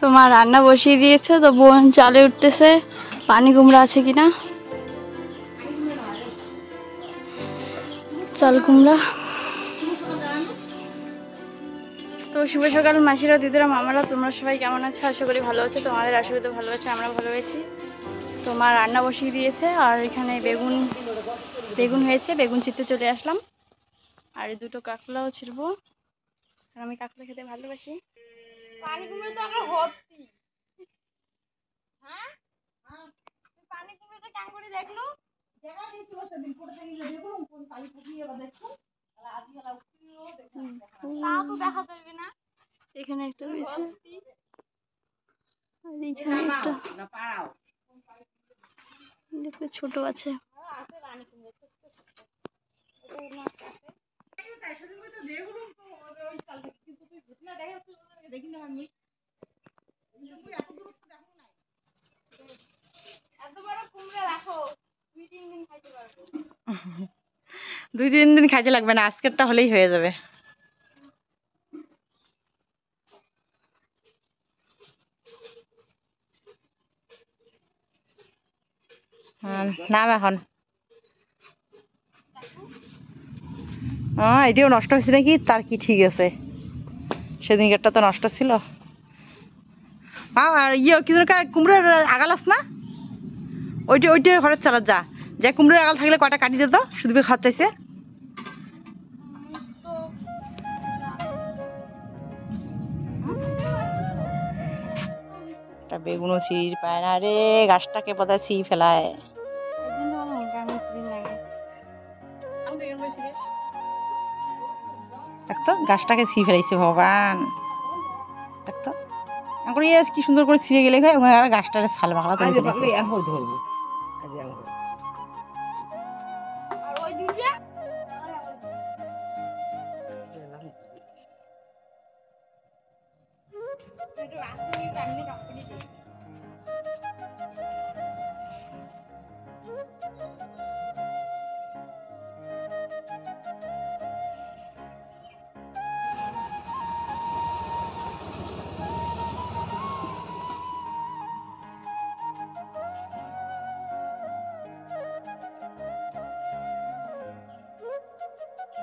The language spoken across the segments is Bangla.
তোমার রান্না বসিয়ে দিয়েছে, তো বোন চালে উঠতেছে পানি কুমড়া আছে কিনা। চাল কুমড়া। তো শুভ সকাল মাসিরা, দিদিরা, মামারা, তোমরা সবাই কেমন আছো? আশা করি ভালো আছো। তোমাদের আশীর্বাদে ভালো আছে, আমরা ভালো আছি। তোমার রান্না বসিয়ে দিয়েছে, আর এখানে বেগুন হয়েছে, বেগুন ছিঁড়তে চলে আসলাম। আর দুটো কাঁকড়াও ছিড়বো, আর আমি কাঁকড়া খেতে ভালোবাসি। পানি কুমড়ো তো আমরা ভর্তি। হ্যাঁ, পানি কুমড়ো তো কেন করে দেখলো? তাও তো দেখা যাবে না। এখানে একটা রয়েছে, আর এখানে একটা ছোট আছে। দুই তিন দিন খাইতে লাগবে না, আজকেরটা হলেই হয়ে যাবে। নাম এখন এটিও নষ্ট হয়েছে নাকি, তার কি ঠিক আছে? সেদিনকারটা তো নষ্ট ছিল। আর কি কুমড়োর আগাল আস না, ওইটা ঘরের চালাত যা কুমড়োর আগাল থাকলে কয়টা কাটি দিত, শুধু খাওয়া চাইছে। বেগুনও ছিঁড় পায় না রে, গাছটাকে বোধহয় ছিঁড়ে ফেলায়। দেখতো গাছটাকে ছিঁড়ে ফেলাইছে ভগবান। দেখতো এখন কি সুন্দর করে ছিঁড়ে গেলে গাছটারে ছাল বাংলা ধরবো।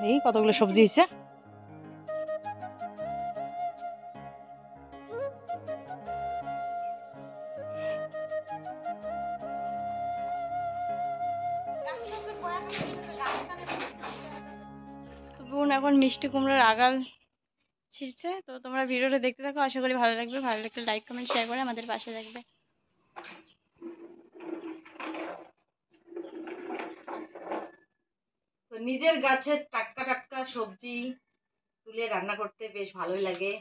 এই কতগুলো সবজি হয়েছে। বোন এখন মিষ্টি কুমড়ার আগাল ছিঁড়ছে। তো তোমরা ভিডিওটা দেখতে থাকো, আশা করি ভালো লাগবে। ভালো লাগলে লাইক কমেন্ট শেয়ার করে আমাদের পাশে থাকবে। তো নিজের গাছের টাটকা টাটকা সবজি তুলে রান্না করতে বেশ ভালোই লাগে।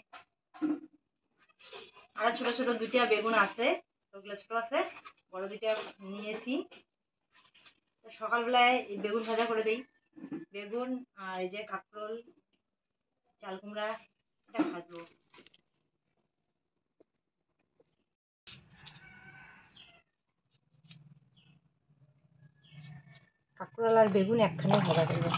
আর ছোট ছোট দুইটা বেগুন আছে, ওগুলো ছোট আছে, বড় দুইটা নিয়েছি। সকালবেলায় বেগুন ভাজা করে দিই। বেগুন আর এই যে কাঁকরোল, চাল কুমড়া, এটা ভাজবো। কাঁকরোল আর বেগুন একখানে ভাজা করবো।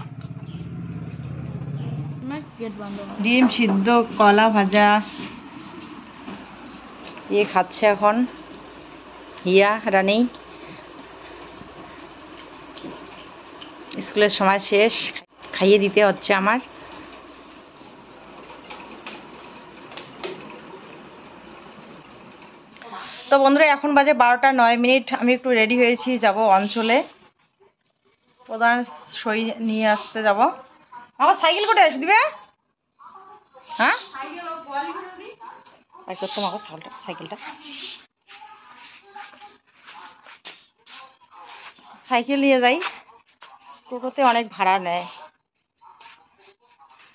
ডিম সিদ্ধ, কলা ভাজা দিয়ে খাচ্ছে এখন হিয়া রানী। স্কুলের সময় শেষ, খাইয়ে দিতে হচ্ছে আমার। তো বন্ধুরা এখন বাজে 12টা 9 মিনিট। আমি একটু রেডি হয়েছি, যাব অঞ্চলে, প্রধান সই নিয়ে আসতে যাব। আমার সাইকেল কোথায় এসে দিবে? হ্যাঁ তোমাকে সাইকেলটা, সাইকেল নিয়ে যাই। টোটোতে অনেক ভাড়া নেয়,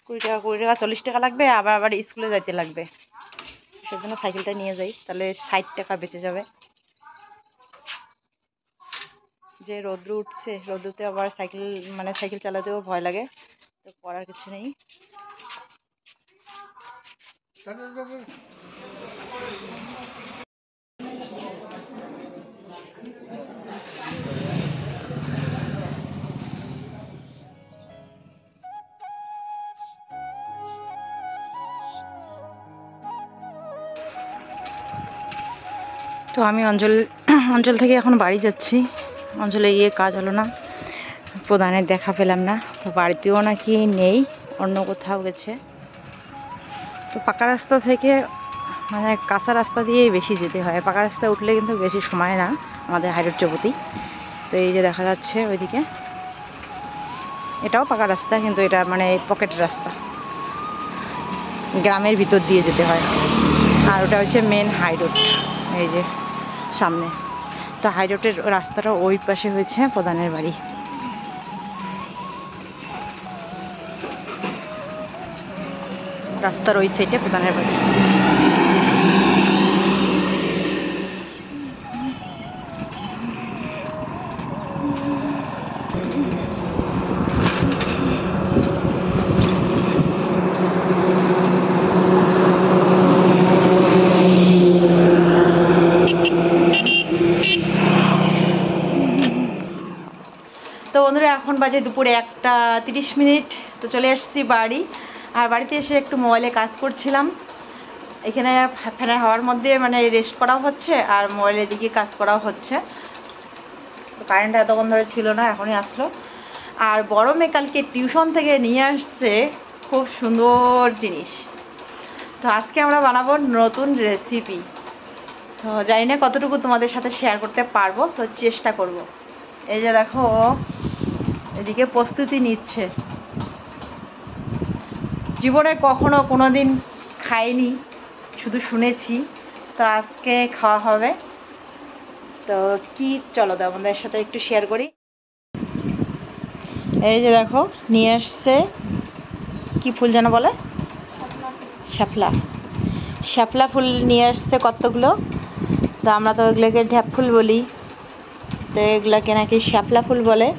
20 টাকা 40 টাকা লাগবে, আবার স্কুলে যাইতে লাগবে। সেজন্য সাইকেলটা নিয়ে যাই, তাহলে 60 টাকা বেঁচে যাবে। যে রৌদ্র উঠছে, রৌদ্রতে আবার সাইকেল চালাতেও ভয় লাগে, তো করার কিছু নেই। আমি অঞ্চল থেকে এখন বাড়ি যাচ্ছি। অঞ্চলে গিয়ে কাজ হলো না, প্রধানের দেখা পেলাম না, তো বাড়িতেও নাকি নেই, অন্য কোথাও গেছে। তো পাকা রাস্তা থেকে মানে কাঁচা রাস্তা দিয়েই বেশি যেতে হয়, পাকা রাস্তায় উঠলে কিন্তু বেশি সময় না আমাদের হাইরোড চৌপতি। তো এই যে দেখা যাচ্ছে ওইদিকে, এটাও পাকা রাস্তা, কিন্তু এটা মানে পকেট রাস্তা, গ্রামের ভিতর দিয়ে যেতে হয়। আর ওটা হচ্ছে মেন হাইরোড, এই যে সামনে। তো হাইরোডের রাস্তাটা ওই পাশে হয়েছে প্রধানের বাড়ি। রাস্তার ওই সাইডে প্রধানের বাড়ি। তো বন্ধুরা এখন বাজে দুপুরে 1:30। তো চলে আসছি বাড়ি। আর বাড়িতে এসে একটু মোবাইলে কাজ করছিলাম। এখানে ফ্যানের হাওয়ার মধ্যে মানে রেস্ট করাও হচ্ছে আর মোবাইলের দিকে কাজ করাও হচ্ছে। তো কারেন্ট এতক্ষণ ধরে ছিল না, এখনই আসলো। আর বড় মেয়ে কালকে টিউশন থেকে নিয়ে আসছে খুব সুন্দর জিনিস। তো আজকে আমরা বানাবো নতুন রেসিপি। তো জানি না কতটুকু তোমাদের সাথে শেয়ার করতে পারবো, তো চেষ্টা করব। এই যে দেখো, এদিকে প্রস্তুতি নিচ্ছে। জীবনে কখনো কোনোদিন খাইনি, শুধু শুনেছি। তো আজকে খাওয়া হবে। তো কি, চলো তোমাদের সাথে একটু শেয়ার করি। এই যে দেখো নিয়ে আসছে, কি ফুল যেন বলে, শাপলা ফুল নিয়ে আসছে কতগুলো। তো আমরা তো এগুলোকে ঢ্যাপ ফুল বলি, তো এগুলাকে নাকি শাপলা ফুল বলে।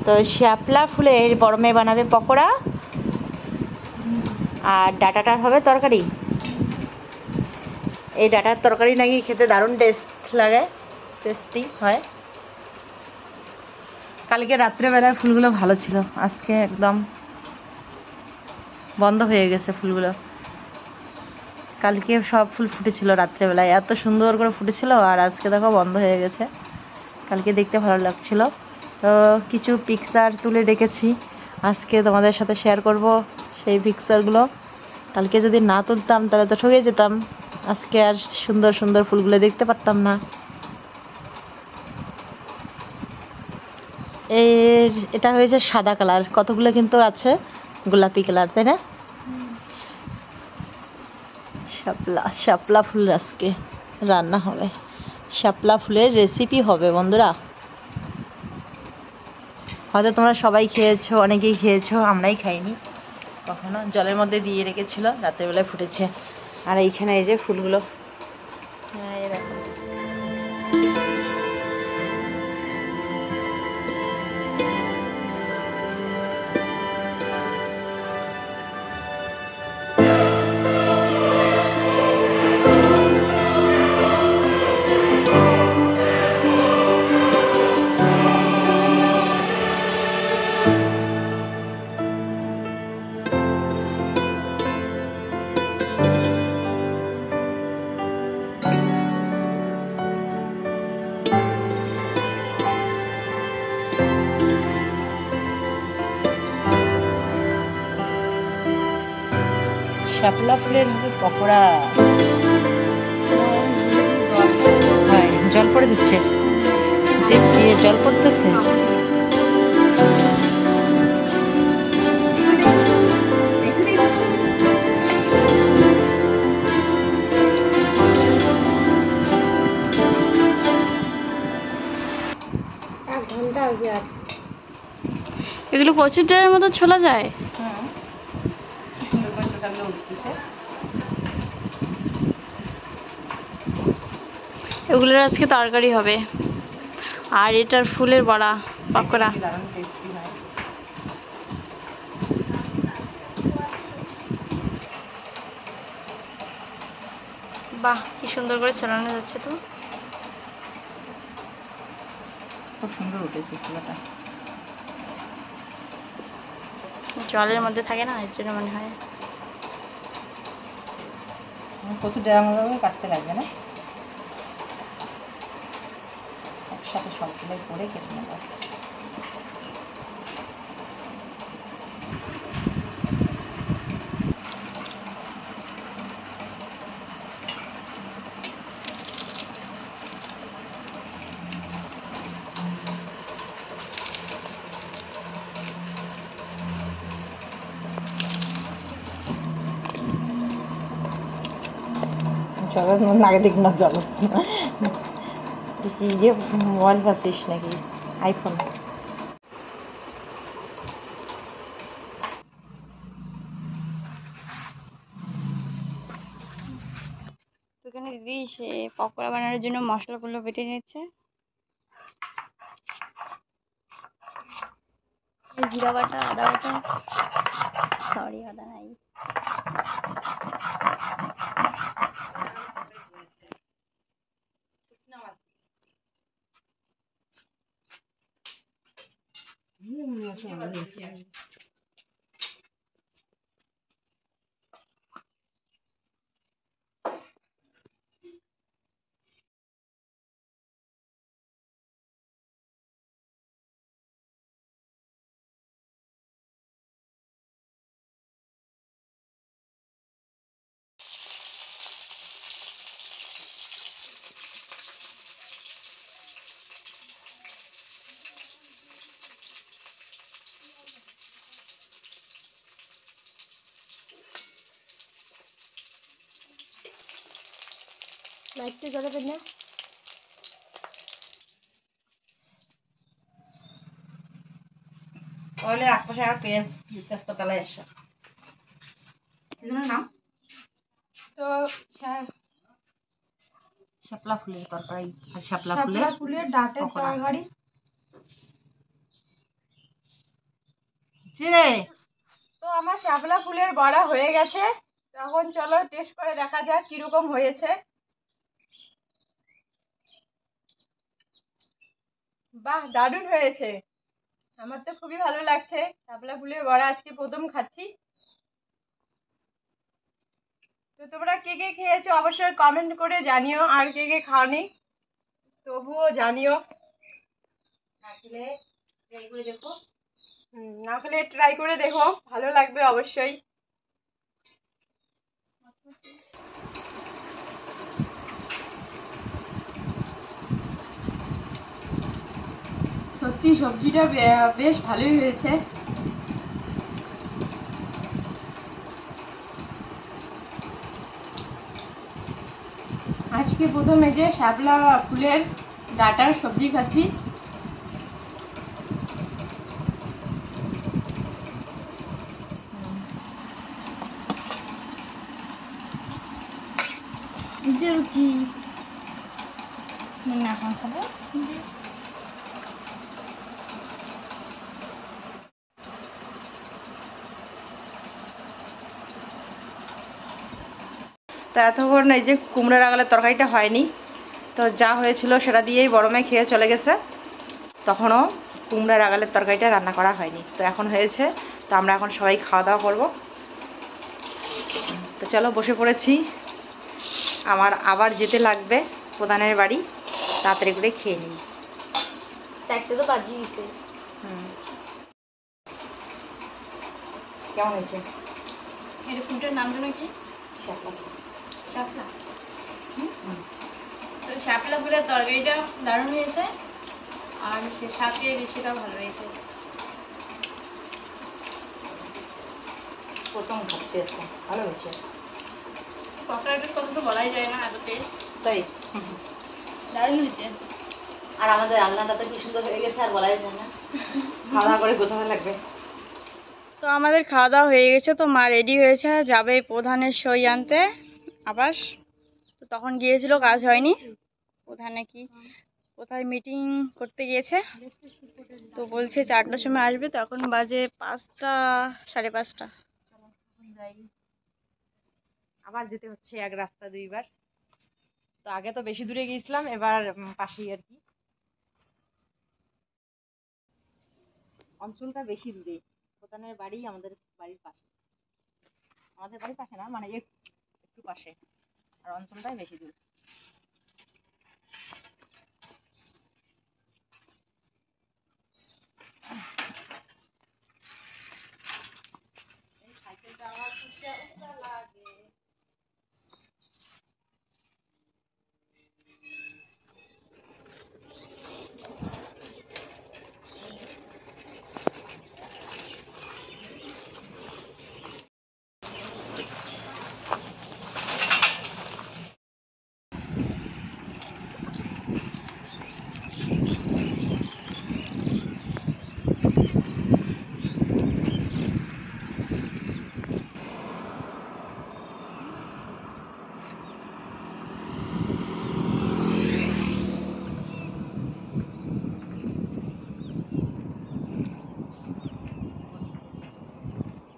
তো শাপলা ফুলের বড় মেয়ে বানাবে পকোড়া, আর ডাটাটার হবে তরকারি। এই ডাটার তরকারি নাকি খেতে দারুণ টেস্টি হয়। কালকে রাত্রেবেলায় ফুলগুলো ভালো ছিল, আজকে একদম বন্ধ হয়ে গেছে ফুলগুলো। কালকে সব ফুল ফুটেছিল রাত্রেবেলায়, এত সুন্দর করে ফুটেছিল, আর আজকে দেখো বন্ধ হয়ে গেছে। কালকে দেখতে ভালো লাগছিল। তো কিছু পিকচার তুলে রেখেছি, আজকে তোমাদের সাথে শেয়ার করব সেই পিকচারগুলো। কালকে যদি না তুলতাম তাহলে তো ঠকে যেতাম, আজকে আর সুন্দর সুন্দর ফুলগুলো দেখতে পারতাম না। এটা হয়েছে সাদা কালার, কতগুলো কিন্তু আছে গোলাপি কালার, তাই না? শাপলা ফুল আজকে রান্না হবে, শাপলা ফুলের রেসিপি হবে বন্ধুরা। হয়তো তোমরা সবাই খেয়েছো, অনেকেই খেয়েছো, আমরাই খাইনি কখনো। জলের মধ্যে দিয়ে রেখেছিল, রাত্রেবেলায় ফুটেছে। আর এইখানে এই যে ফুলগুলো, হ্যাঁ এই দেখো। শাপলা ফুলের হবে পকোড়া। হ্যাঁ, জল পড়ে দিচ্ছে, যে দিয়ে জল পড়তেছে। এগুলো প্রচুর টাইমের মতো ছোলা যায়। এগুলোর আজকে তরকারি হবে, আর এটার ফুলের বড়া পকোড়া। বাহ, কি সুন্দর করে ছোলানো যাচ্ছে। তো খুব সুন্দর উঠেছে ছোলাটা, জলের মধ্যে থাকে না, এর জন্য মনে হয়। কচু ডেরা মতো কাটতে লাগবে না, একসাথে সবগুলোই করে কেটে নেব। চলো আগে দেখ না, চলো কি ইয়ে মোবাইল পাচ্ছিস নাকি, আইফোন? তো এখানে দিদি সে পকোড়া বানানোর জন্য মশলাগুলো বেটে নিচ্ছে। জিরা বাটা, আদা বাটা, সরি আদা নাই, লাইটটা জ্বালাবেন না। তাহলে এক পাশে আর পেঁয়াজ তেজপাতালে এসে নাম তো শাপলা ফুলের তরকারি আর শাপলা ফুলের ডাঁটের পকোড়া। তরকারি। চিরে তো আমার শাপলা ফুলের বড়া হয়ে গেছে, তখন চলো টেস্ট করে দেখা যাক কিরকম হয়েছে। বাহ, দারুণ হয়েছে, আমার তো খুবই ভালো লাগছে। শাপলা ফুলের বড়া আজকে প্রথম খাচ্ছি। তো তোমরা কে কে খেয়েছো অবশ্যই কমেন্ট করে জানিও, আর কে কে খাওনি তবুও জানিও। না খেলে ট্রাই করে দেখো। না খেলে ট্রাই করে দেখো, ভালো লাগবে অবশ্যই। সত্যি সবজিটা বেশ ভালোই হয়েছে। আজকে প্রথম এই যে শাপলা ফুলের ডাঁটার সবজি খাচ্ছি। কি না এখন খাবো। তো এতক্ষণ এই যে কুমড়ো রাগালের তরকারিটা হয়নি, তো যা হয়েছিল সেটা দিয়েই বড় মেয়ে খেয়ে চলে গেছে। তখনও কুমড়া রাগালের তরকারিটা রান্না করা হয়নি, তো এখন হয়েছে। তো আমরা এখন সবাই খাওয়া দাওয়া করবো। তো চলো বসে পড়েছি, আমার আবার যেতে লাগবে প্রধানের বাড়ি, তাড়াতাড়ি করে খেয়ে নিই। চারটে তো বাজিয়ে দিছে। কেমন হয়েছে? এর ফুলটার নাম জানো কি? শাপলা। শাপলা। তো শাপলা ফুলের তরকারিটা দারুণ হয়েছে, আর সে শাকের সেটাও ভালো হয়েছে। প্রথম খাচ্ছি আজকে, ভালো হয়েছে। পকোড়াটার কথা তো বলাই যায় না, এত টেস্ট। তাই দারুণ হয়েছে। আর আমাদের রান্নাটা তো কি সুন্দর হয়ে গেছে, আর বলাই যায় না। খাওয়া দাওয়া করে গোছাতে লাগবে। তো আমাদের খাওয়া দাওয়া হয়ে গেছে, তো মা রেডি হয়েছে যাবে প্রধানের সই আনতে আবার। তো তখন গিয়েছিল, কাজ হয়নি, প্রধান নাকি কোথায় মিটিং করতে গিয়েছে। তো বলছে 4টার সময় আসবে, তো এখন বাজে 5টা, 5:30। আবার যেতে হচ্ছে এক রাস্তা দুইবার। তো আগে তো বেশি দূরে গিয়েছিলাম, এবার পাশেই আর কি। অঞ্চলটা বেশি দূরে, প্রধানের বাড়ি আমাদের বাড়ির পাশে। আমাদের বাড়ির পাশে না, মানে একটু পাশে। আর অঞ্চলটাই বেশি দূর।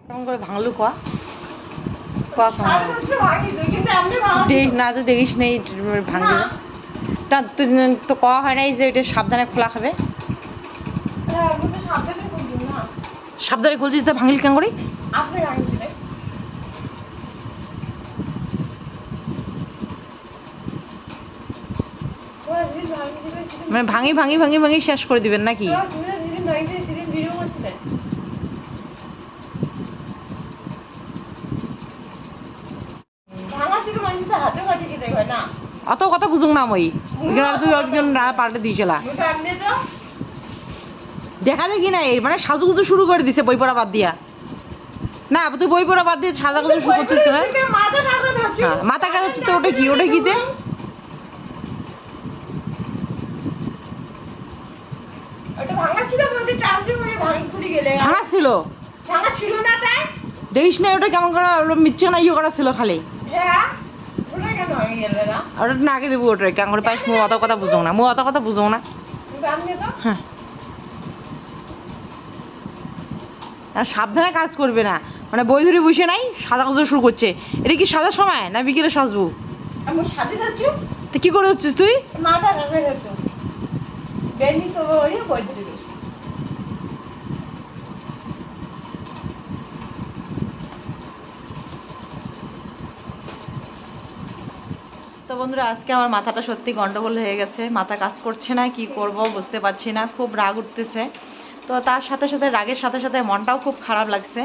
কেমন করে ভাঙলু কোয়া দেখ না, তো দেখিস নেই ভাঙবে না, তো কওয়া হয় নাই যে এটা সাবধানে খোলা খাবে। সাবধানে খুলছিস তা ভাঙিল কেন করি? মানে ভাঙি ভাঙি ভাঙি ভাঙি শেষ করে দিবেন নাকি? অত কথা বুঝুক না মই তুই পাল্টে দিয়েছিল দেখা দেখি নাই, মানে সাজুগুজু শুরু করে দিছে বই পড়া বাদ দিয়া। না তুই বই পড়া বাদ দিয়ে সাজাগুজু শুরু করছিস কেন? মাথা কাজ হচ্ছে তো, ওটা কি? ওটা কি ভাঙা ছিল? দেখিস না ওটা কেমন করে মিচ্ছে না ইয়ে করা ছিল খালি। ওটা না আগে দেবো, ওটা কেমন করে পাইস? মো অত কথা বুঝো না, মো অত কথা বুঝো না। হ্যাঁ, আর সাবধানে কাজ করবে না, মানে বই ধরে বসে নাই সাদা কাজ শুরু করছে। এটা কি সাজার সময় না বিকেলে সাজবো? তো কি করে হচ্ছিস তুই? তো বন্ধুরা, আজকে আমার মাথাটা সত্যি গন্ডগোল হয়ে গেছে, মাথা কাজ করছে না, কি করব বুঝতে পারছি না, খুব রাগ উঠতেছে। তো তার সাথে সাথে রাগের সাথে সাথে মনটাও খুব খারাপ লাগছে।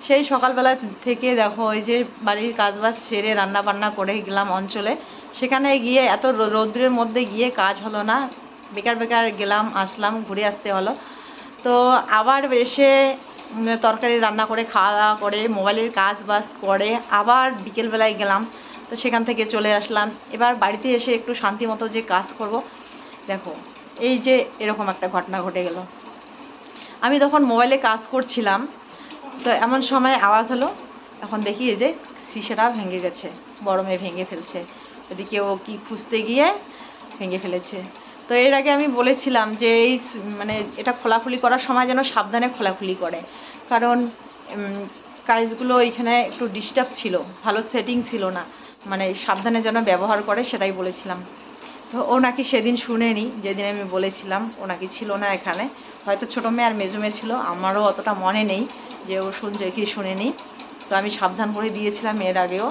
সেই সকালবেলা থেকে দেখো ওই যে বাড়ির কাজবাজ সেরে রান্না বান্না করে গেলাম অঞ্চলে, সেখানে গিয়ে এত রৌদ্রের মধ্যে গিয়ে কাজ হলো না, বেকার বেকার গেলাম আসলাম, ঘুরে আসতে হলো। তো আবার এসে তরকারি রান্না করে খাওয়া দাওয়া করে মোবাইলের কাজ বাজ করে আবার বিকেলবেলায় গেলাম, তো সেখান থেকে চলে আসলাম। এবার বাড়িতে এসে একটু শান্তি মতো যে কাজ করব, দেখো এই যে এরকম একটা ঘটনা ঘটে গেল। আমি তখন মোবাইলে কাজ করছিলাম, তো এমন সময় আওয়াজ হলো, এখন দেখি এই যে শিশাটা ভেঙে গেছে, বড় মেয়ে ভেঙে ফেলছে, ওদিকে ও কি খুঁজতে গিয়ে ভেঙে ফেলেছে। তো এর আগে আমি বলেছিলাম যে এই মানে এটা খোলাখুলি করার সময় যেন সাবধানে খোলাখুলি করে, কারণ কাজগুলো এখানে একটু ডিস্টার্ব ছিল, ভালো সেটিং ছিল না, মানে সাবধানে যেন ব্যবহার করে সেটাই বলেছিলাম। তো ও নাকি সেদিন শুনেনি, যেদিন আমি বলেছিলাম ও নাকি ছিল না এখানে, হয়তো ছোটো মেয়ে আর মেজো মেয়ে ছিল, আমারও অতটা মনে নেই যে ও শুনছে কি শুনেনি। তো আমি সাবধান করে দিয়েছিলাম এর আগেও।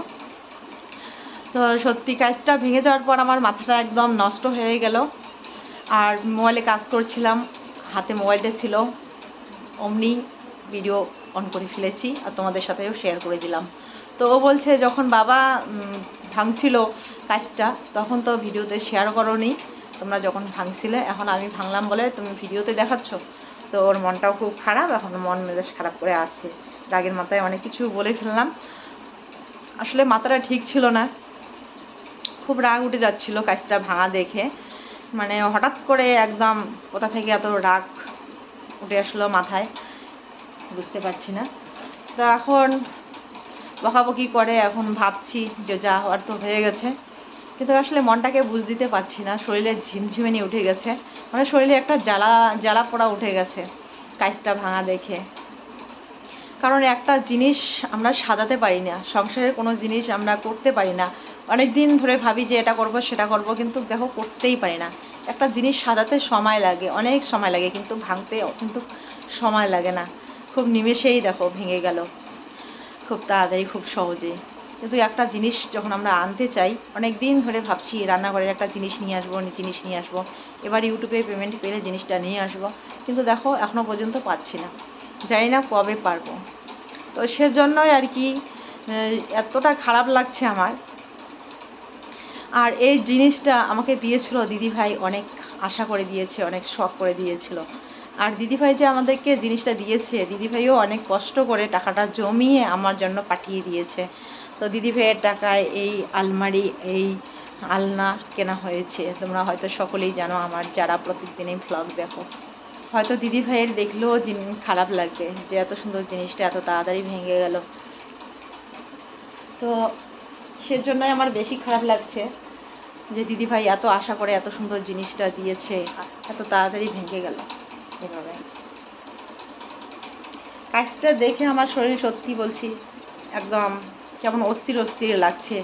তো সত্যি কাজটা ভেঙে যাওয়ার পর আমার মাথাটা একদম নষ্ট হয়ে গেল। আর মোবাইলে কাজ করছিলাম, হাতে মোবাইলটা ছিল, অমনি ভিডিও অন করে ফেলেছি আর তোমাদের সাথেও শেয়ার করে দিলাম। তো ও বলছে যখন বাবা ভাঙছিল কাজটা তখন তো ভিডিওতে শেয়ার করোনি, তোমরা যখন ভাঙছিলে, এখন আমি ভাঙলাম বলে তুমি ভিডিওতে দেখাচ্ছ। তো ওর মনটাও খুব খারাপ, এখন মন মেজাজ খারাপ করে আছে, রাগের মাথায় অনেক কিছু বলে ফেললাম। আসলে মাথাটা ঠিক ছিল না, খুব রাগ উঠে যাচ্ছিল কাজটা ভাঙা দেখে, মানে হঠাৎ করে একদম কোথা থেকে এত রাগ উঠে আসলো মাথায় বুঝতে পারছি না। তো এখন বকাবকি করে, এখন ভাবছি যে যা হওয়ার তো হয়ে গেছে, কিন্তু আসলে মনটাকে বুঝ দিতে পারছি না, শরীরে ঝিমঝিমেনি উঠে গেছে, মানে শরীরে একটা জ্বালা জ্বালা পোড়া উঠে গেছে কাজটা ভাঙা দেখে। কারণ একটা জিনিস আমরা সাজাতে পারি না, সংসারের কোনো জিনিস আমরা করতে পারি না, অনেক দিন ধরে ভাবি যে এটা করব সেটা করব, কিন্তু দেখো করতেই পারি না। একটা জিনিস সাজাতে সময় লাগে, অনেক সময় লাগে, কিন্তু ভাঙতে কিন্তু সময় লাগে না, খুব নিমেষেই দেখো ভেঙে গেল, খুব তাড়াতাড়ি খুব সহজেই। কিন্তু একটা জিনিস যখন আমরা আনতে চাই, অনেক দিন ধরে ভাবছি রান্নাঘরের একটা জিনিস নিয়ে আসবো, এবার ইউটিউবে পেমেন্ট পেলে জিনিসটা নিয়ে আসবো, কিন্তু দেখো এখনও পর্যন্ত পাচ্ছি না, জানি না কবে পারবো। তো সেজন্যই আর কি এতটা খারাপ লাগছে আমার। আর এই জিনিসটা আমাকে দিয়েছিল দিদিভাই, অনেক আশা করে দিয়েছে, অনেক শখ করে দিয়েছিল। আর দিদিভাই যে আমাদেরকে জিনিসটা দিয়েছে, দিদিভাইও অনেক কষ্ট করে টাকাটা জমিয়ে আমার জন্য পাঠিয়ে দিয়েছে। তো দিদিভাইয়ের টাকায় এই আলমারি, এই আলনা কেনা হয়েছে। তোমরা হয়তো সকলেই জানো, আমার যারা প্রতিদিনই ভ্লগ দেখো, হয়তো দিদিভাইয়ের দেখলেও খারাপ লাগবে যে এত সুন্দর জিনিসটা এত তাড়াতাড়ি ভেঙে গেল। তো সেজন্যই আমার বেশি খারাপ লাগছে যে দিদিভাই এত আশা করে এত সুন্দর জিনিসটা দিয়েছে, এত তাড়াতাড়ি ভেঙে গেল এভাবে। কাজটা দেখে আমার শরীর, সত্যি বলছি, একদম কেমন অস্থির অস্থির লাগছে,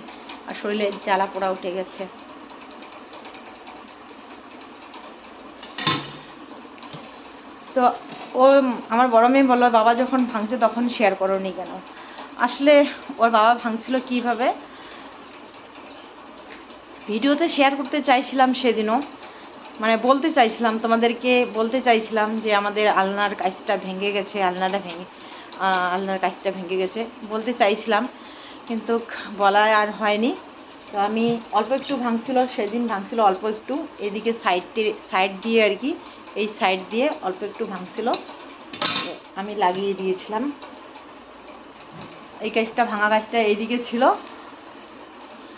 আর শরীরে জ্বালা পোড়া উঠে গেছে। তো ও আমার বড় মেয়ে বললো, বাবা যখন ভাঙছে তখন শেয়ার করোনি কেন? আসলে ওর বাবা ভাঙছিল কিভাবে, ভিডিওতে শেয়ার করতে চাইছিলাম সেদিনও, মানে বলতে চাইছিলাম, তোমাদেরকে বলতে চাইছিলাম যে আমাদের আলনার কাজটা ভেঙে গেছে, আলনার কাজটা ভেঙে গেছে বলতে চাইছিলাম, কিন্তু বলা আর হয়নি। তো আমি অল্প একটু ভাঙছিল, সেদিন ভাঙছিল অল্প একটু, এদিকে সাইড দিয়ে আর কি, এই সাইড দিয়ে অল্প একটু ভাঙছিল, আমি লাগিয়ে দিয়েছিলাম। এই কাজটা, ভাঙা কাজটা এইদিকে ছিল,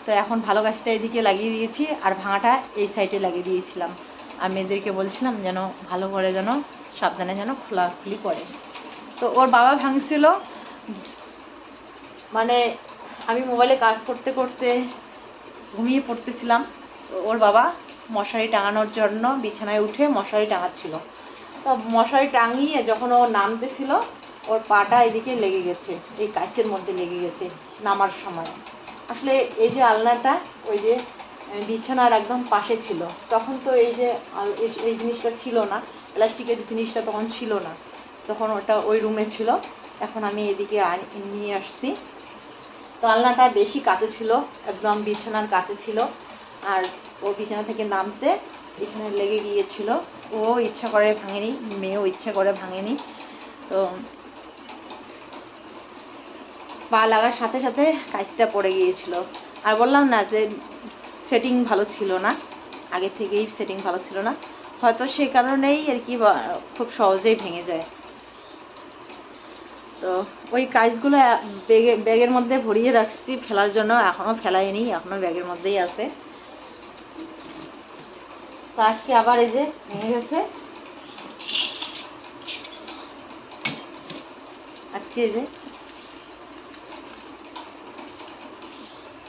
তো এখন ভালো গাছটা এদিকে লাগিয়ে দিয়েছি, আর ভাঙাটা এই সাইডে লাগিয়ে দিয়েছিলাম। আর মেয়েদেরকে বলছিলাম যেন ভালো করে, যেন সাবধানে যেন খোলাখুলি করে। তো ওর বাবা ভাঙছিল, মানে আমি মোবাইলে কাজ করতে করতে ঘুমিয়ে পড়তেছিলাম, তো ওর বাবা মশারি টাঙানোর জন্য বিছানায় উঠে মশারি টাঙাচ্ছিল। তো মশারি টাঙিয়ে যখন ও নামতেছিল, ওর পাটা এদিকে লেগে গেছে, এই কাছের মধ্যে লেগে গেছে নামার সময়। আসলে এই যে আলনাটা ওই যে বিছানার একদম পাশে ছিল, তখন তো এই জিনিসটা ছিল না, প্লাস্টিকের জিনিসটা তখন ছিল না, তখন ওটা ওই রুমে ছিল। এখন আমি এদিকে নিয়ে আসছি। তো আলনাটা বেশি কাছে ছিল, একদম বিছানার কাছে ছিল, আর ও বিছানা থেকে নামতে এখানে লেগে গিয়েছিল। ও ইচ্ছা করে ভাঙেনি, মেয়েও ইচ্ছা করে ভাঙেনি। তো পা লাগার সাথে সাথে কাজটা পড়ে গিয়েছিল। আর বললাম না যে সেটিং ভালো ছিল না, আগে থেকেই সেটিং ভালো ছিল না, হয়তো সে কারণেই আর কি খুব সহজেই ভেঙে যায়। তো ওই কাজগুলো ব্যাগের মধ্যে ভরিয়ে রাখছি ফেলার জন্য, এখনও ফেলাইনি, এখনও ব্যাগের মধ্যেই আছে। তো আজকে আবার এই যে ভেঙে গেছে, আজকে এই যে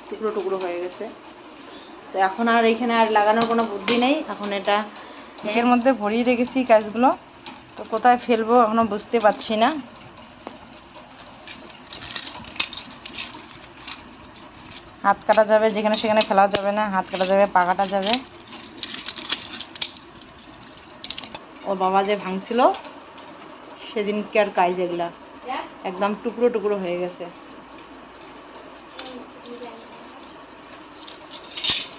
টুকরো টুকরো হয়ে গেছে। তো এখন আর এখানে আর লাগানোর কোনো বুদ্ধি নেই, এখন এটা ব্যাগের মধ্যে ভরিয়ে রেখেছি কাজগুলো। তো কোথায় ফেলবো এখনো বুঝতে পারছি না। হাত কাটা যাবে, যেখানে সেখানে ফেলা যাবে না, হাত কাটা যাবে, পা কাটা যাবে। ওর বাবা যে ভাঙছিল সেদিনকার কাজ, এগুলা একদম টুকরো টুকরো হয়ে গেছে।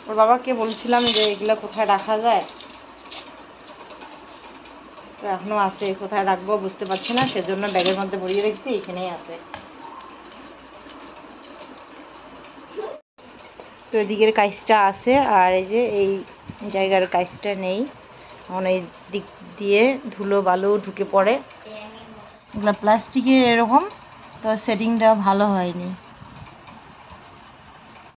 ওর বাবাকে বলছিলাম যে এগুলো কোথায় রাখা যায়, তো এখনো আছে, কোথায় রাখবো বুঝতে পারছি না, সেজন্য ব্যাগের মধ্যে ভরিয়ে রেখেছি, এখানেই আছে। তো এদিকের কাজটা আছে, আর এই যে এই জায়গার কাজটা নেই, এখন এই দিক দিয়ে ধুলো বালু ঢুকে পড়ে, এগুলো প্লাস্টিকের এরকম, তো সেটিংটা ভালো হয়নি।